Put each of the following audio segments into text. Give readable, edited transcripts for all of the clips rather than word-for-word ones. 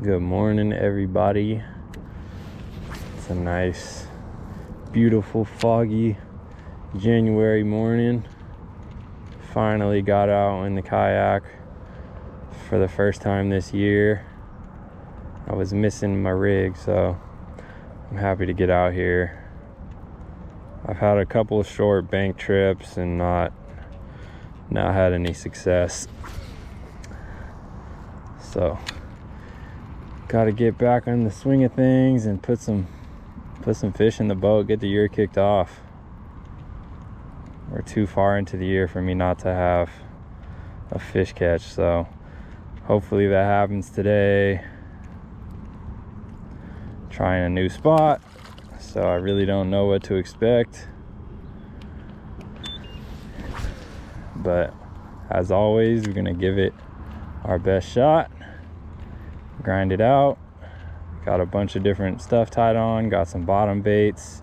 Good morning, everybody. It's a nice, beautiful, foggy January morning. Finally got out in the kayak for the first time this year. I was missing my rig, so I'm happy to get out here. I've had a couple of short bank trips and not had any success. So got to get back on the swing of things and put some fish in the boat, get the year kicked off. We're too far into the year for me not to have a fish catch, so hopefully that happens today. Trying a new spot, so I really don't know what to expect, but as always, we're gonna give it our best shot, grind it out. Got a bunch of different stuff tied on, got some bottom baits,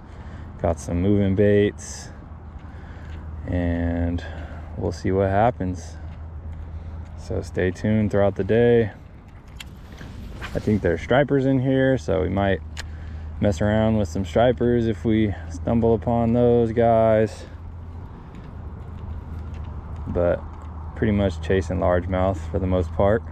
got some moving baits, and we'll see what happens. So stay tuned throughout the day. I think there's stripers in here, so we might mess around with some stripers if we stumble upon those guys, but pretty much chasing largemouth for the most part.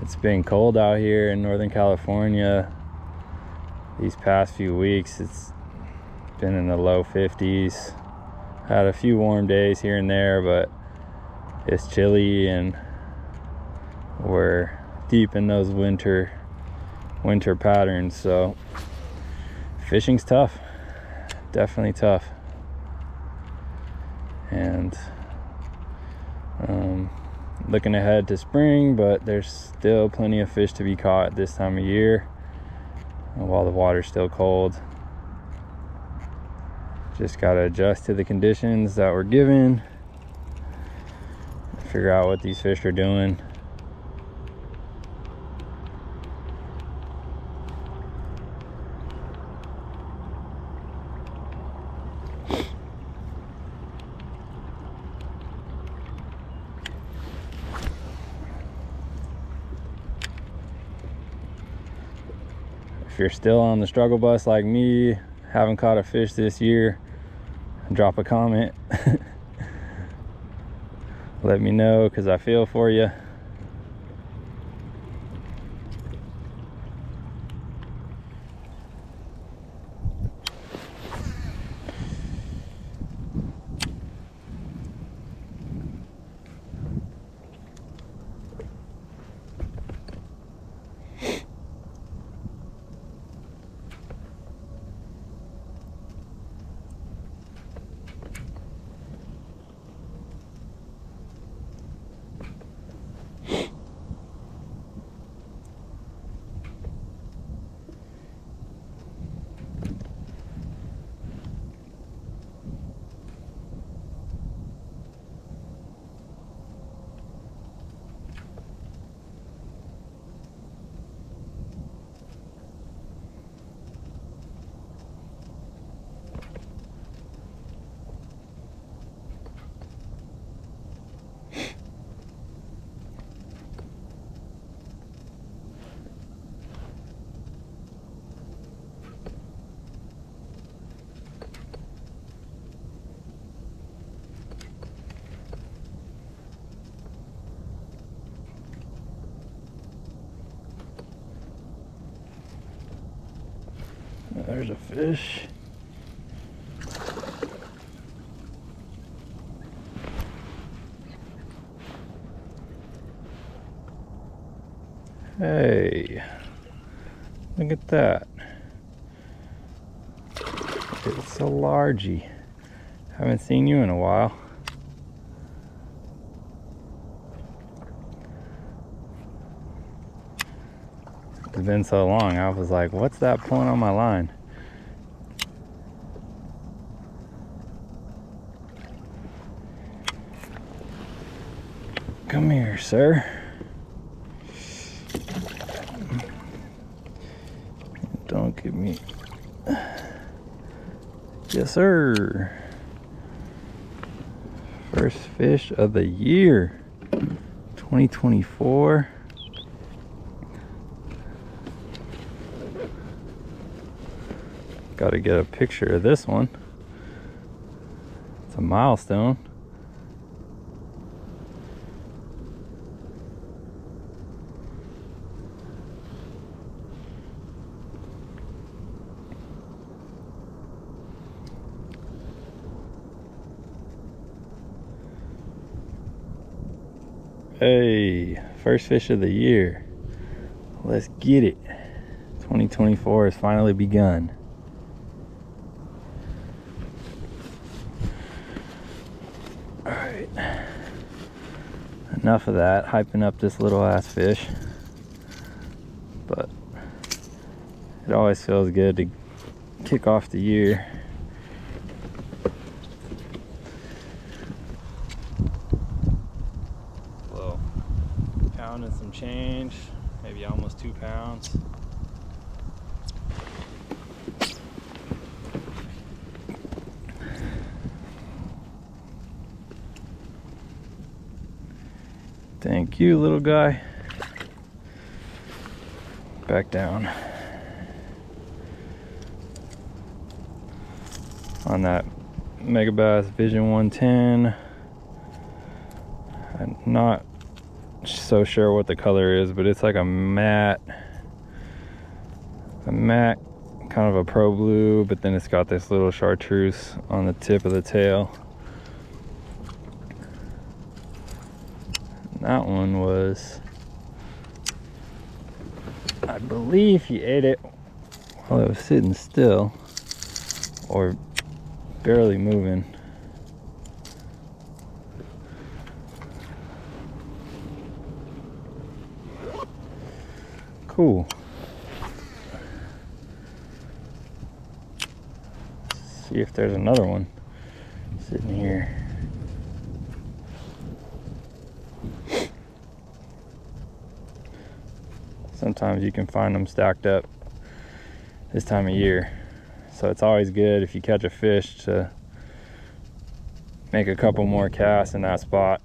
It's been cold out here in Northern California these past few weeks. It's been in the low 50s. Had a few warm days here and there, but it's chilly and we're deep in those winter patterns, so fishing's tough, definitely tough. And looking ahead to spring, but there's still plenty of fish to be caught this time of year while the water's still cold. Just gotta adjust to the conditions that we're given, figure out what these fish are doing. If you're still on the struggle bus like me, haven't caught a fish this year, drop a comment. Let me know, because I feel for you. There's a fish. Hey, look at that. It's a largie. Haven't seen you in a while. It's been so long, I was like, what's that pulling on my line? Come here, sir. Don't give me Yes, sir. First fish of the year, 2024. Got to get a picture of this one. It's a milestone. Hey, first fish of the year. Let's get it. 2024 has finally begun. Alright. Enough of that, hyping up this little ass fish. But it always feels good to kick off the year. Pound and some change, maybe almost 2 pounds. Thank you, little guy. Back down. On that Megabass Vision 110. I'm not so sure what the color is, but it's like a matte kind of a pro blue, but then it's got this little chartreuse on the tip of the tail. And that one was, I believe he ate it while it was sitting still or barely moving. Cool. Let's see if there's another one sitting here. Sometimes you can find them stacked up this time of year. So it's always good if you catch a fish to make a couple more casts in that spot.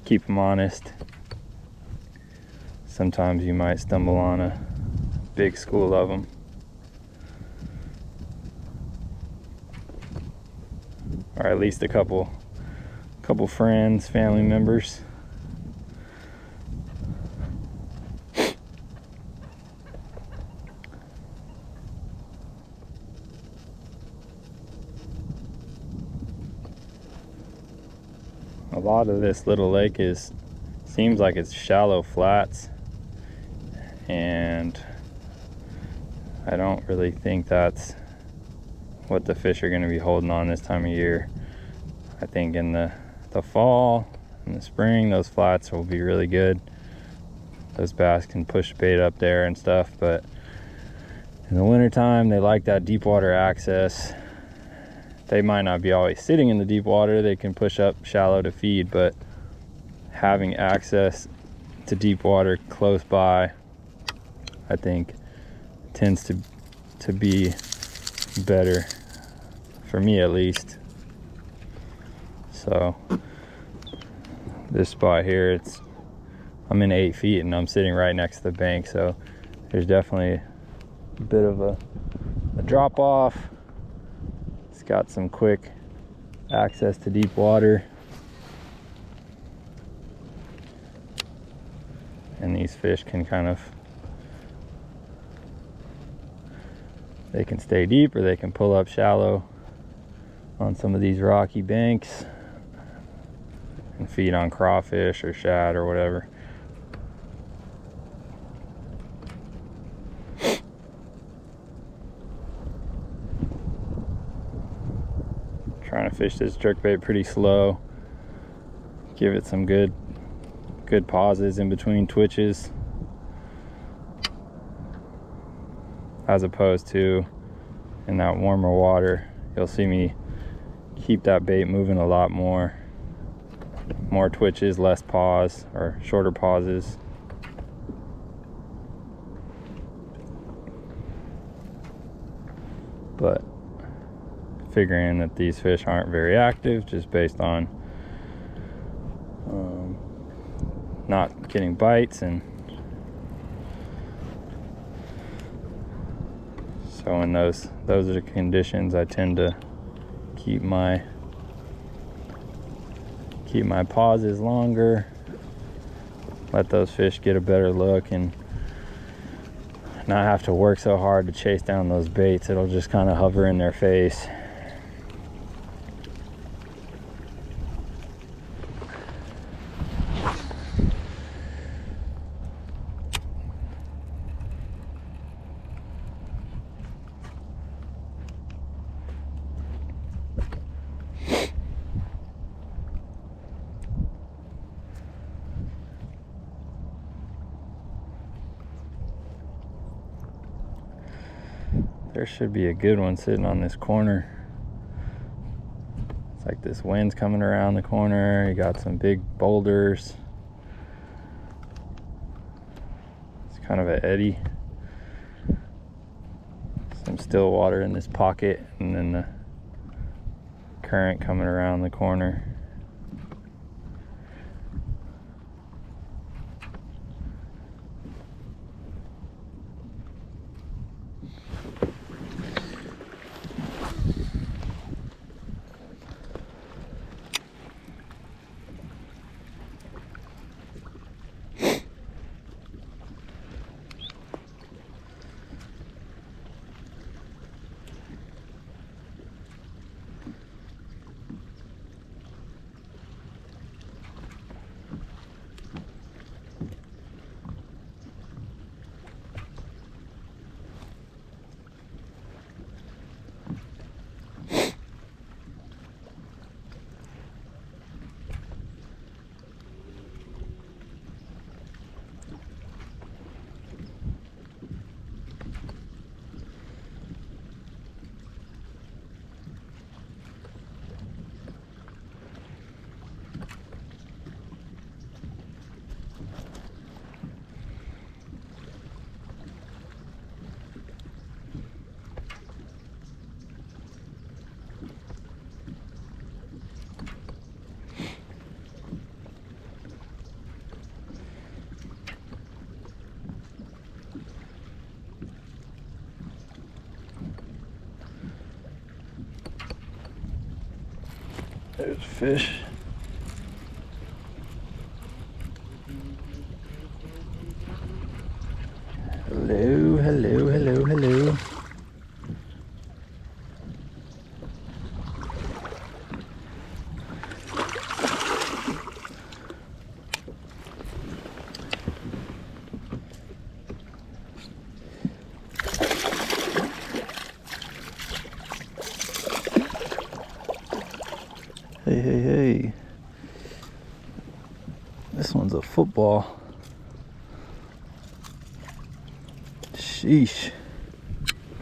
Keep them honest. Sometimes you might stumble on a big school of them. Or at least a couple friends, family members. A lot of this little lake seems like it's shallow flats. And I don't really think that's what the fish are going to be holding on this time of year. I think in the fall and the spring, those flats will be really good. Those bass can push bait up there and stuff, but in the wintertime, they like that deep water access. They might not be always sitting in the deep water. They can push up shallow to feed, but having access to deep water close by, I think tends to be better for me, at least. So this spot here, I'm in 8 feet and I'm sitting right next to the bank, so there's definitely a bit of a drop off. It's got some quick access to deep water, and these fish can they can stay deep or they can pull up shallow on some of these rocky banks and feed on crawfish or shad or whatever. Trying to fish this jerkbait pretty slow. Give it some good pauses in between twitches, as opposed to in that warmer water. You'll see me keep that bait moving a lot more twitches, less pause, or shorter pauses. but figuring that these fish aren't very active just based on not getting bites, and so in those are the conditions I tend to keep my pauses longer, let those fish get a better look, and not have to work so hard to chase down those baits. It'll just kind of hover in their face. There should be a good one sitting on this corner. It's like this wind's coming around the corner. You got some big boulders. It's kind of an eddy. Some still water in this pocket, and then the current coming around the corner. There's a fish. Hello, hello, hello, hello. Hey, hey, hey. This one's a football. Sheesh.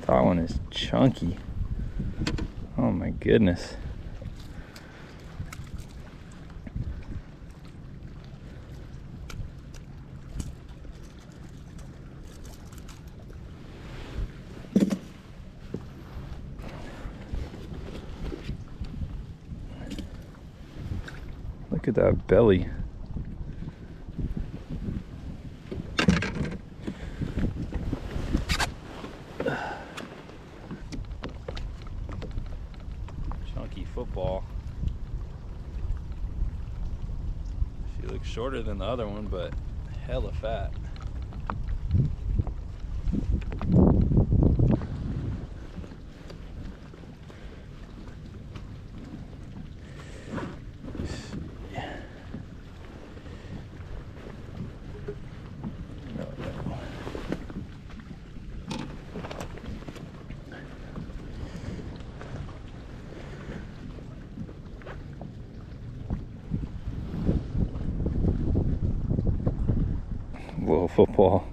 That one is chunky. Oh my goodness. Look at that belly. Chunky football. She looks shorter than the other one, but hella fat. Whoa, football.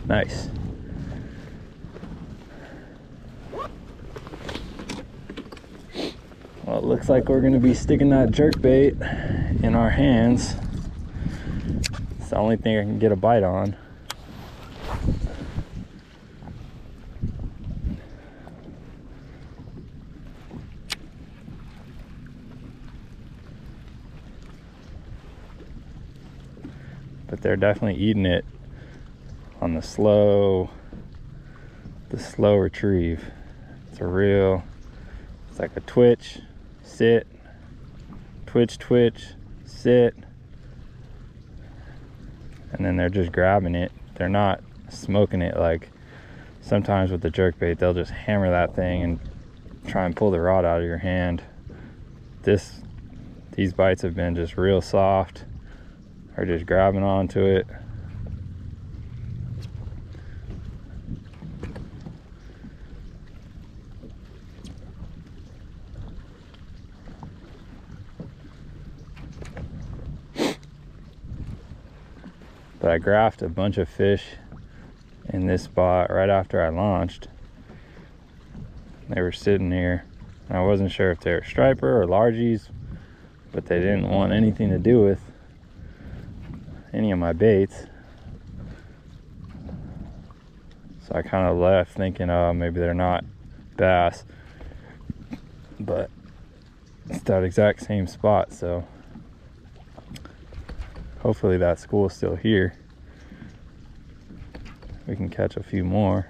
Nice. Well, it looks like we're going to be sticking that jerkbait in our hands the only thing I can get a bite on. But they're definitely eating it on the slow retrieve. It's like a twitch, sit, twitch, sit, and then they're just grabbing it. They're not smoking it like sometimes with the jerkbait. They'll just hammer that thing and try and pull the rod out of your hand. These bites have been just real soft, or just grabbing onto it. But I graphed a bunch of fish in this spot right after I launched. They were sitting here. I wasn't sure if they were striper or largies, but they didn't want anything to do with any of my baits. So I kind of left thinking, oh, maybe they're not bass. But it's that exact same spot, so hopefully that school's still here. We can catch a few more.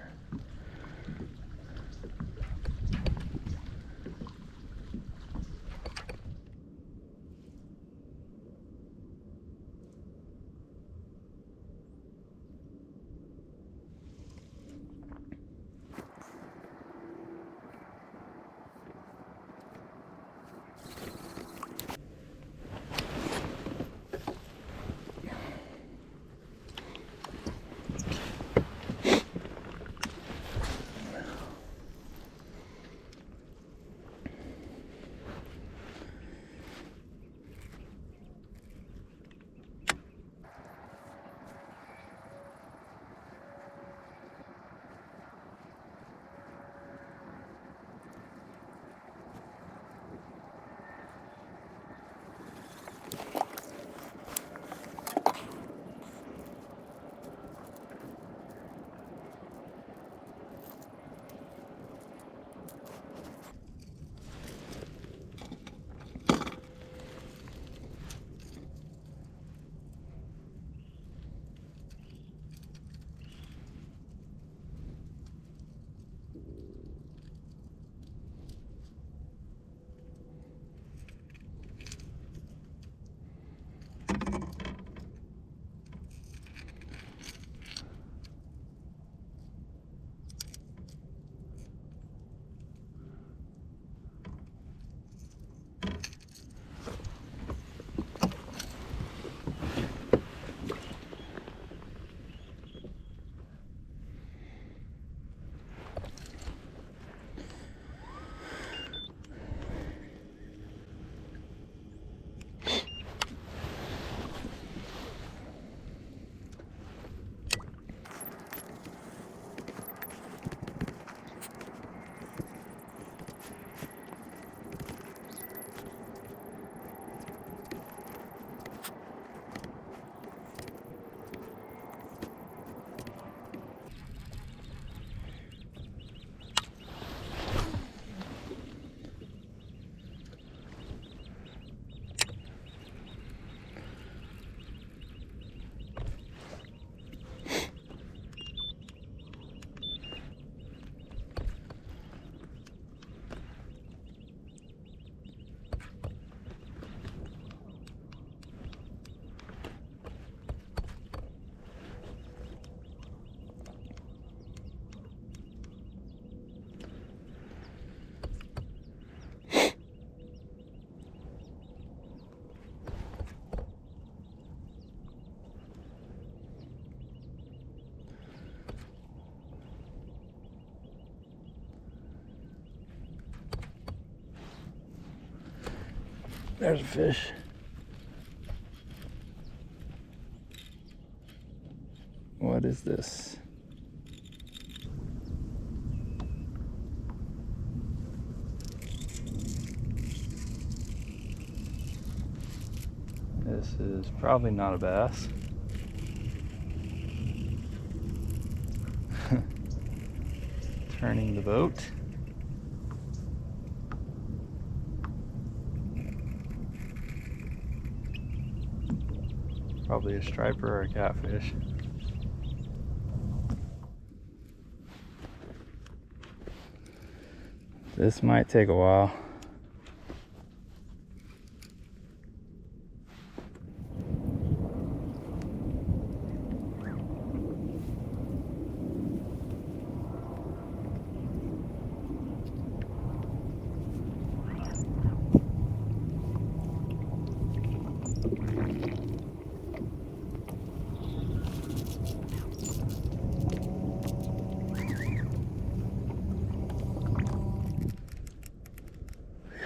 There's a fish. What is this? This is probably not a bass. turning the boat. Probably a striper or a catfish. This might take a while.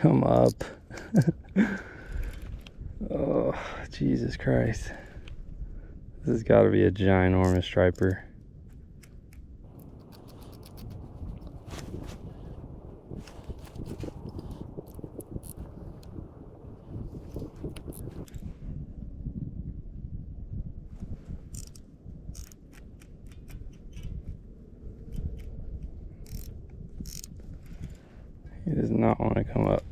Come up. Oh, Jesus Christ. This has got to be a ginormous striper. He does not want to come up.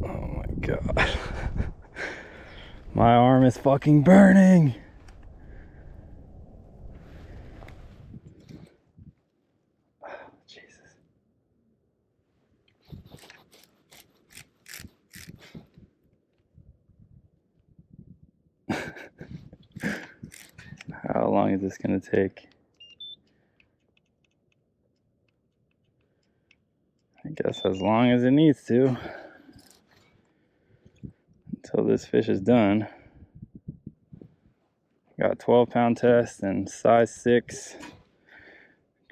Oh my God. My arm is fucking burning. Oh, Jesus. How long is this gonna take? I guess as long as it needs to. Until this fish is done. Got 12-pound test and size 6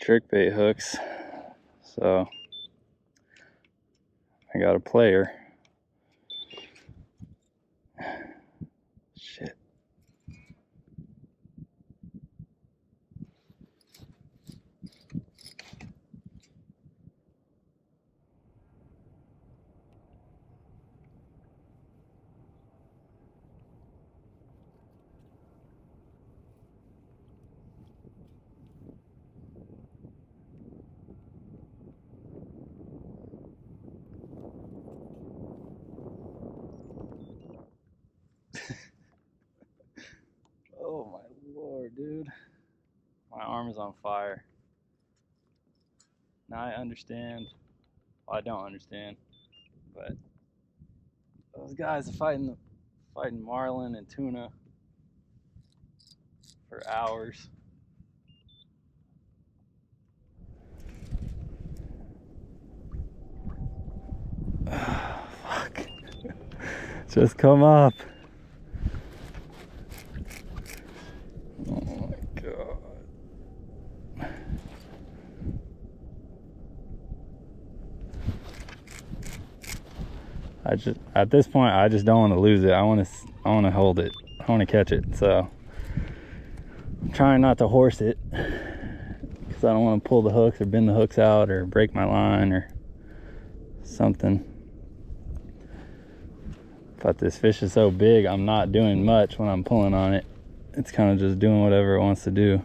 jerkbait hooks. So I got a player. Shit. Oh my Lord, dude. My arm is on fire. Now I understand. Well, I don't understand, but those guys are fighting marlin and tuna for hours. Fuck. Just come up. Oh my God. At this point, I just don't want to lose it. I want to hold it. I want to catch it. So I'm trying not to horse it because I don't want to pull the hooks or bend the hooks out or break my line or something. But this fish is so big, I'm not doing much when I'm pulling on it. It's kind of just doing whatever it wants to do.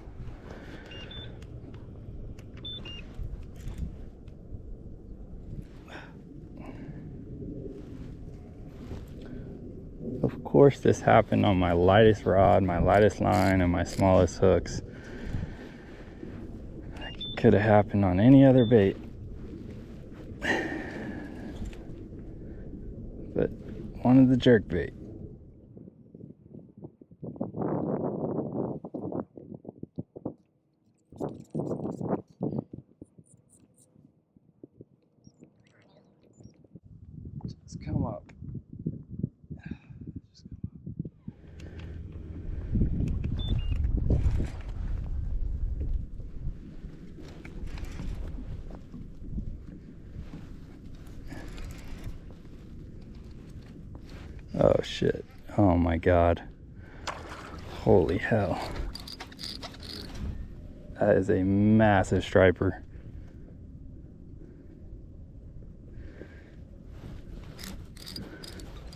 Of course, this happened on my lightest rod, my lightest line, and my smallest hooks. It could have happened on any other bait. But wanted the jerkbait. Just come up. Oh shit. Oh my God. Holy hell. That is a massive striper.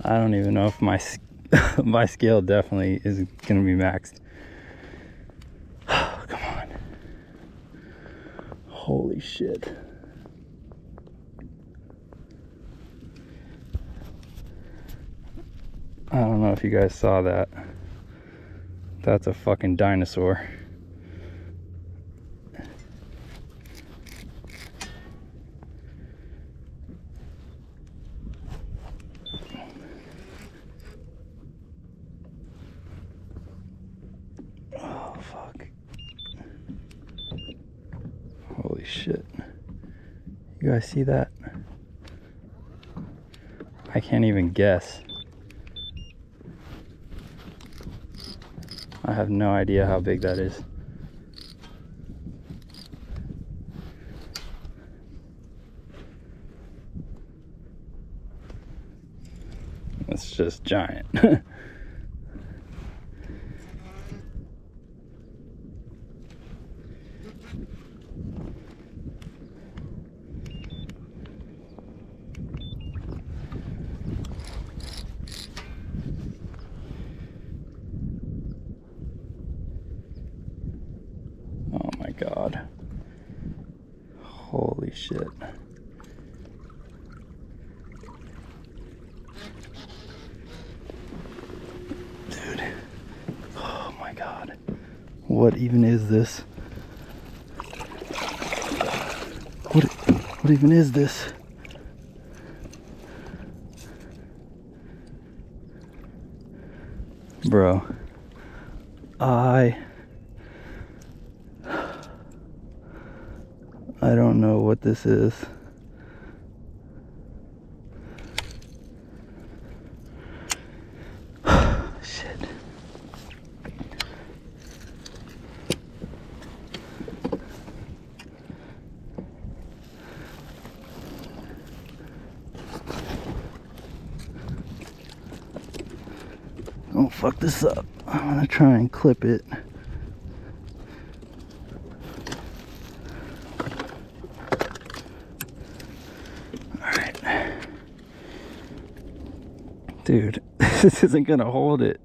I don't even know if my my scale definitely is gonna be maxed. Come on. Holy shit. I don't know if you guys saw that. That's a fucking dinosaur. Oh, fuck. Holy shit. You guys see that? I can't even guess. I have no idea how big that is. It's just giant. Oh my god. Holy shit. Dude. Oh my god. What even is this? What even is this? Bro. I don't know what this is. Shit. Don't fuck this up. I'm gonna try and clip it. Dude, this isn't gonna hold it.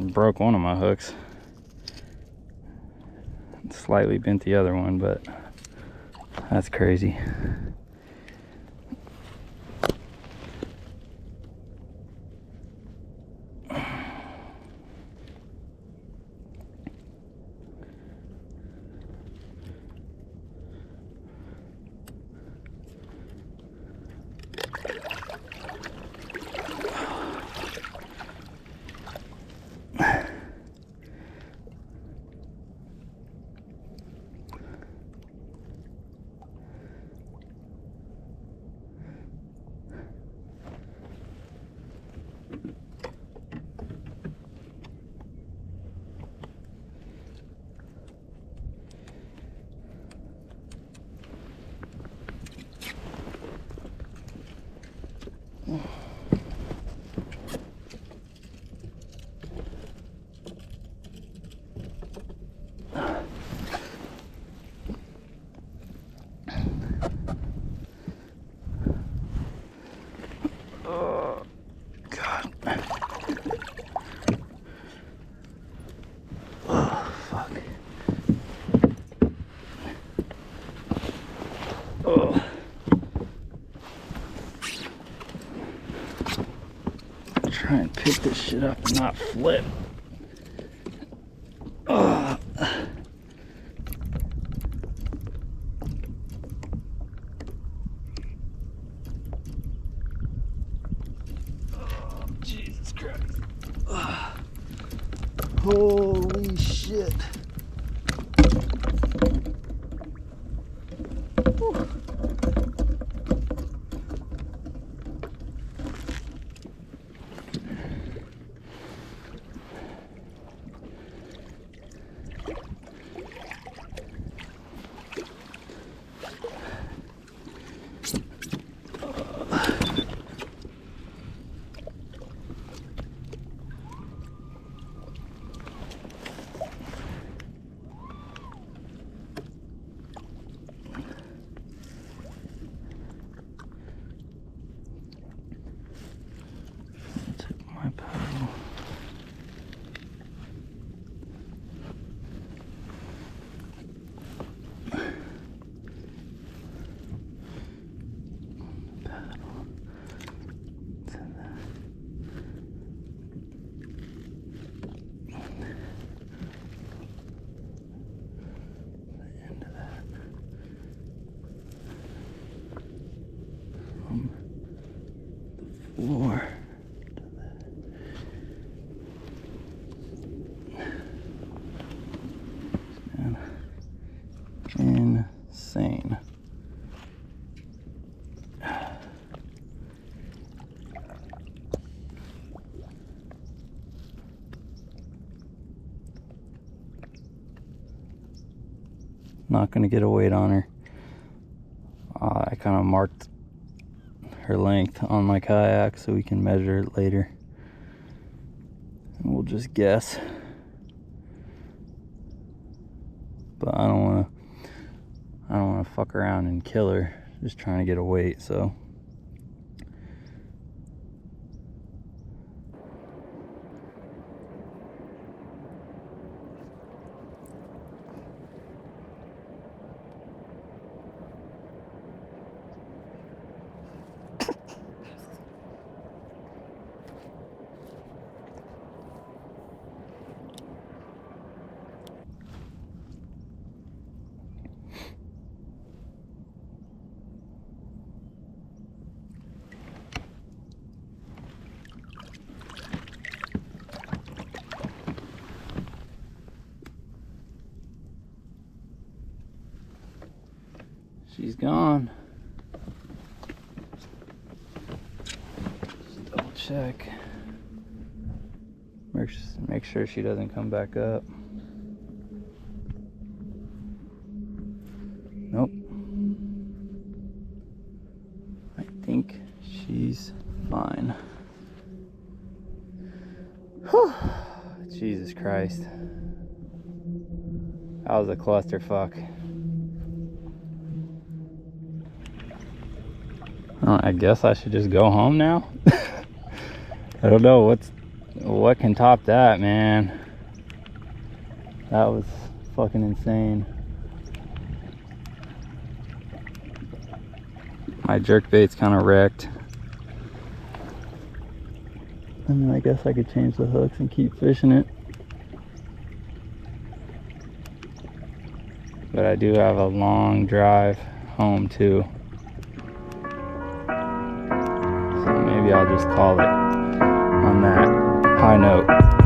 Broke one of my hooks. Slightly bent the other one, but that's crazy. shit up and not flip. Ugh. Oh, Jesus Christ. Ugh. Holy shit. Whew. Floor insane. Not gonna get a weight on her. I kind of marked her length on my kayak so we can measure it later, and we'll just guess. But I don't want to fuck around and kill her just trying to get a weight. So she's gone. Just double check. Make sure she doesn't come back up. Nope. I think she's fine. Whew. Jesus Christ. That was a clusterfuck. I guess I should just go home now. I don't know what can top that, man. That was fucking insane. My jerkbait's kind of wrecked. And then I guess I could change the hooks and keep fishing it. But I do have a long drive home too. So maybe I'll just call it on that high note.